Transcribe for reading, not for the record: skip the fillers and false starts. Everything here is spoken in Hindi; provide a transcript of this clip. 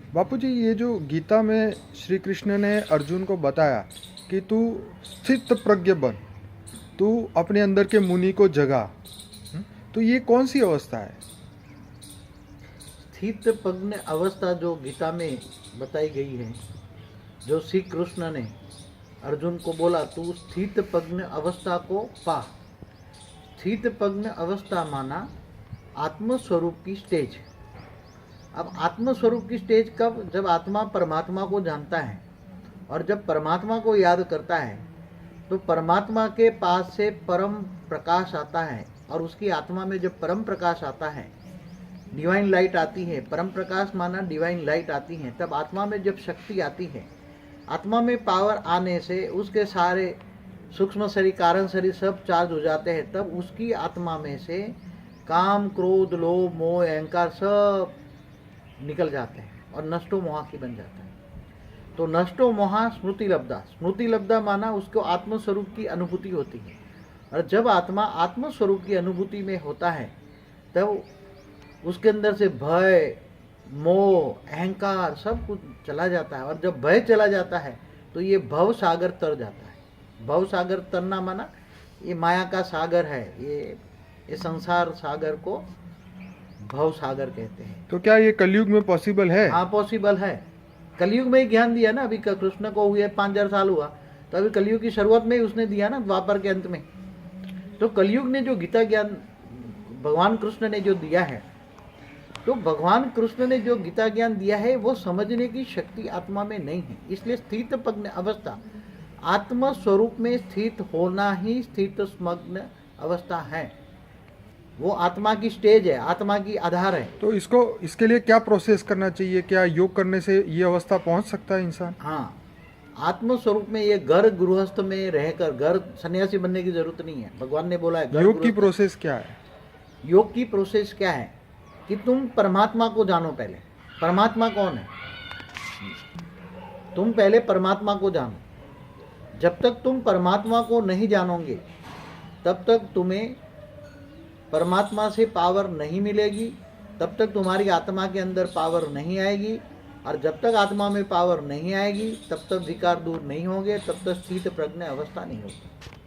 बापूजी, ये जो गीता में श्री कृष्ण ने अर्जुन को बताया कि तू स्थित प्रज्ञ बन, तू अपने अंदर के मुनि को जगा, तो ये कौन सी अवस्था है? स्थित प्रज्ञ अवस्था जो गीता में बताई गई है, जो श्री कृष्ण ने अर्जुन को बोला तू स्थित प्रज्ञ अवस्था को पा। स्थित प्रज्ञ अवस्था माना आत्मस्वरूप की स्टेज। अब आत्मस्वरूप की स्टेज कब? जब आत्मा परमात्मा को जानता है और जब परमात्मा को याद करता है तो परमात्मा के पास से परम प्रकाश आता है, और उसकी आत्मा में जब परम प्रकाश आता है, डिवाइन लाइट आती है, परम प्रकाश माना डिवाइन लाइट आती है, तब आत्मा में जब शक्ति आती है, आत्मा में पावर आने से उसके सारे सूक्ष्म शरीर कारण शरीर सब चार्ज हो जाते हैं, तब उसकी आत्मा में से काम क्रोध लोभ मोह अहंकार सब निकल जाते हैं और नष्टो मोहासी बन जाता है। तो नष्टो मोहा स्मृति लब्धा। स्मृति लब्धा माना उसको आत्मस्वरूप की अनुभूति होती है, और जब आत्मा आत्मस्वरूप की अनुभूति में होता है तब उसके अंदर से भय मोह अहंकार सब कुछ चला जाता है, और जब भय चला जाता है तो ये भव सागर तर जाता है। भव सागर तरना माना ये माया का सागर है, ये संसार सागर को भव सागर कहते हैं। तो क्या ये कलयुग में पॉसिबल है? हाँ, पॉसिबल है। कलयुग में ही ज्ञान दिया ना। अभी कृष्ण को हुए 5000 साल हुआ, तो अभी कलयुग की शुरुआत में ही उसने दिया ना, द्वापर के अंत में। तो कलयुग ने जो गीता ज्ञान भगवान कृष्ण ने जो दिया है, तो भगवान कृष्ण ने जो गीता ज्ञान दिया है वो समझने की शक्ति आत्मा में नहीं है। इसलिए स्थित प्रज्ञ अवस्था आत्म स्वरूप में स्थित होना ही स्थित स्मग्न अवस्था है। वो आत्मा की स्टेज है, आत्मा की आधार है। तो इसके लिए क्या प्रोसेस करना चाहिए? क्या योग करने से ये अवस्था पहुंच सकता है इंसान? हाँ, आत्म स्वरूप में ये घर गृहस्थ में रहकर, घर सन्यासी बनने की जरूरत नहीं है। भगवान ने बोला है योग की प्रोसेस क्या है? योग की प्रोसेस क्या है कि तुम परमात्मा को जानो। पहले परमात्मा कौन है, तुम पहले परमात्मा को जानो। जब तक तुम परमात्मा को नहीं जानोगे तब तक तुम्हें परमात्मा से पावर नहीं मिलेगी, तब तक तुम्हारी आत्मा के अंदर पावर नहीं आएगी, और जब तक आत्मा में पावर नहीं आएगी तब तक विकार दूर नहीं होंगे, तब तक स्थित प्रज्ञ अवस्था नहीं होगी।